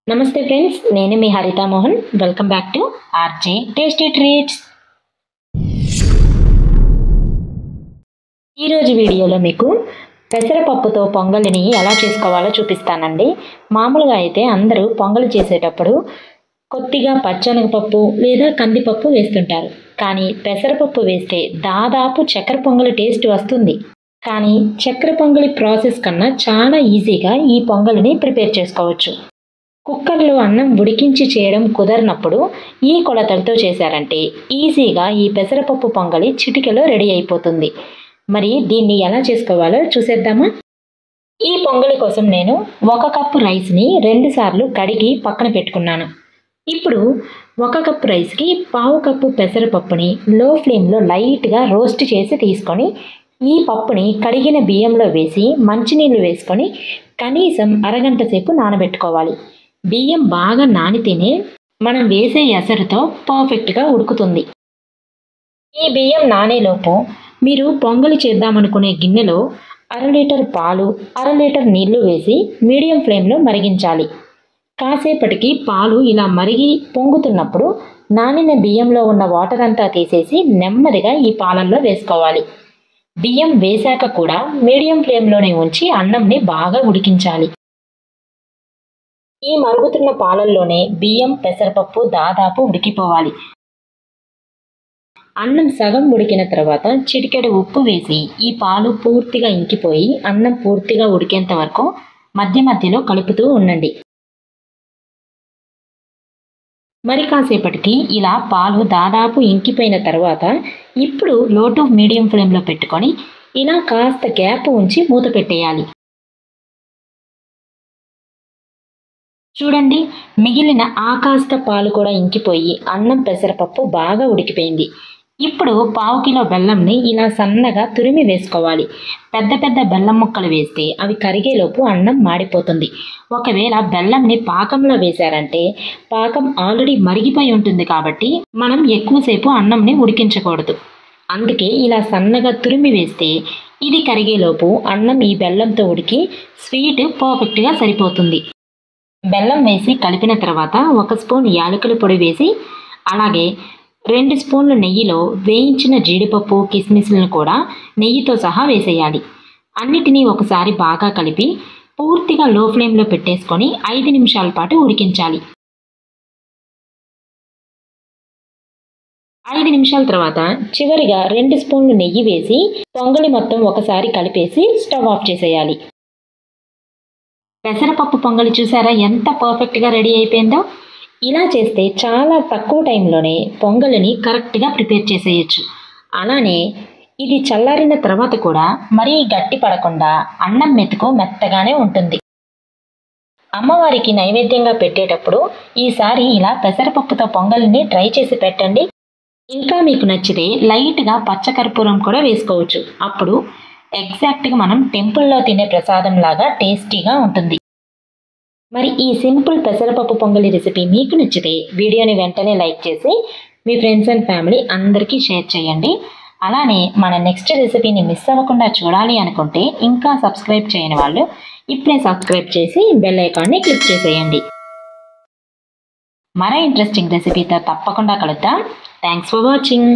నమస్తే ఫ్రెండ్స్, నేను మీ హరిత Mohan. Welcome back to RJ tasty treats. ఈరోజు వీడియోలో మీకు పెసరపప్పుతో పొంగలిని ఎలా చేసుకోవాలో చూపిస్తానండి. మామూలుగా అయితే అందరూ పొంగలి చేసేటప్పుడు కొద్దిగా పచ్చెనగపప్పు లేదా కందిపప్పు వేస్తుంటారు. కానీ పెసరపప్పు వేస్తే దాదాపు చక్కెర పొంగలి టేస్ట్ వస్తుంది. కానీ చక్కెర పొంగలి ప్రాసెస్ కన్నా చాలా ఈజీగా ఈ పొంగలిని ప్రిపేర్ చేసుకోవచ్చు. కుక్కర్లో అన్నం ఉడికించి చేయడం కుదరనప్పుడు ఈ కొలతలతో చేశారంటే ఈజీగా ఈ పెసరపప్పు పొంగలి చిటికెలో రెడీ అయిపోతుంది. మరి దీన్ని ఎలా చేసుకోవాలో చూసేద్దామా? ఈ పొంగలి కోసం నేను 1 కప్పు రైస్ని 2 సార్లు కడిగి పక్కన పెట్టుకున్నాను. ఇప్పుడు 1 కప్పు రైస్కి 1/2 కప్పు పెసరపప్పుని లో ఫ్లేమ్లో లైట్గా రోస్ట్ చేసి తీసుకొని ఈ పప్పుని కడిగిన బియ్యంలో వేసి మంచినీళ్ళు వేసుకొని కనీసం అరగంట సేపు నానబెట్టుకోవాలి. బియ్యం బాగా నానితేనే మనం వేసే ఎసరుతో పర్ఫెక్ట్గా ఉడుకుతుంది. ఈ బియ్యం నానేలోపు మీరు పొంగలి చేద్దామనుకునే గిన్నెలో 1/2 లీటర్ పాలు 1/2 లీటర్ నీళ్లు వేసి మీడియం ఫ్లేమ్లో మరిగించాలి. కాసేపటికి పాలు ఇలా మరిగి పొంగుతున్నప్పుడు నానిన బియ్యంలో ఉన్న వాటర్ అంతా తీసేసి నెమ్మదిగా ఈ పాలల్లో వేసుకోవాలి. బియ్యం వేశాక కూడా మీడియం ఫ్లేమ్లోనే ఉంచి అన్నంని బాగా ఉడికించాలి. ఈ మరుగుతున్న పాలల్లోనే బియ్యం పెసరపప్పు దాదాపు ఉడికిపోవాలి. అన్నం సగం ఉడికిన తర్వాత చిటికెడు ఉప్పు వేసి ఈ పాలు పూర్తిగా ఇంకిపోయి అన్నం పూర్తిగా ఉడికేంత వరకు మధ్య మధ్యలో కలుపుతూ ఉండండి. మరి కాసేపటికి ఇలా పాలు దాదాపు ఇంకిపోయిన తర్వాత ఇప్పుడు లో టు మీడియం ఫ్లేమ్లో పెట్టుకొని ఇలా కాస్త గ్యాప్ ఉంచి మూత పెట్టేయాలి. చూడండి, మిగిలిన కాస్త పాలు కూడా ఇంకిపోయి అన్నం పెసరపప్పు బాగా ఉడికిపోయింది. ఇప్పుడు 1/2 కిలో బెల్లంని ఇలా సన్నగా తురిమి వేసుకోవాలి. పెద్ద పెద్ద బెల్లం ముక్కలు వేస్తే అవి కరిగేలోపు అన్నం మాడిపోతుంది. ఒకవేళ బెల్లంని పాకంలో వేశారంటే పాకం ఆల్రెడీ మరిగిపోయి ఉంటుంది కాబట్టి మనం ఎక్కువసేపు అన్నంని ఉడికించకూడదు. అందుకే ఇలా సన్నగా తురిమి వేస్తే ఇది కరిగేలోపు అన్నం ఈ బెల్లంతో ఉడికి స్వీట్ పర్ఫెక్ట్గా సరిపోతుంది. బెల్లం వేసి కలిపిన తర్వాత 1 స్పూన్ యాలకుల పొడి వేసి అలాగే 2 స్పూన్లు నెయ్యిలో వేయించిన జీడిపప్పు కిస్మిస్లను కూడా నెయ్యితో సహా వేసేయాలి. అన్నిటినీ ఒకసారి బాగా కలిపి పూర్తిగా లో ఫ్లేమ్లో పెట్టేసుకొని 5 నిమిషాల పాటు ఉడికించాలి. 5 నిమిషాల తర్వాత చివరిగా 2 స్పూన్లు నెయ్యి వేసి పొంగలి మొత్తం ఒకసారి కలిపేసి స్టవ్ ఆఫ్ చేసేయాలి. పెసరపప్పు పొంగలి చూసారా ఎంత పర్ఫెక్ట్గా రెడీ అయిపోయిందో? ఇలా చేస్తే చాలా తక్కువ టైంలోనే పొంగలిని కరెక్ట్గా ప్రిపేర్ చేసేయచ్చు. అలానే ఇది చల్లారిన తర్వాత కూడా మరీ గట్టి పడకుండా అన్నం మెతుకు మెత్తగానే ఉంటుంది. అమ్మవారికి నైవేద్యంగా పెట్టేటప్పుడు ఈసారి ఇలా పెసరపప్పుతో పొంగలిని ట్రై చేసి పెట్టండి. ఇంకా మీకు నచ్చితే లైట్గా పచ్చకర్పూరం కూడా వేసుకోవచ్చు. అప్పుడు ఎగ్జాక్ట్గా మనం టెంపుల్లో తినే ప్రసాదం లాగా టేస్టీగా ఉంటుంది. మరి ఈ సింపుల్ పెసరపప్పు పొంగలి రెసిపీ మీకు నచ్చితే వీడియోని వెంటనే లైక్ చేసి మీ ఫ్రెండ్స్ అండ్ ఫ్యామిలీ అందరికీ షేర్ చేయండి. అలానే మన నెక్స్ట్ రెసిపీని మిస్ అవ్వకుండా చూడాలి అనుకుంటే ఇంకా సబ్స్క్రైబ్ చేయని వాళ్ళు ఇప్పుడే సబ్స్క్రైబ్ చేసి బెల్ ఐకాన్ని క్లిక్ చేసేయండి. మరో ఇంట్రెస్టింగ్ రెసిపీతో తప్పకుండా కలుద్దాం. Thanks for watching.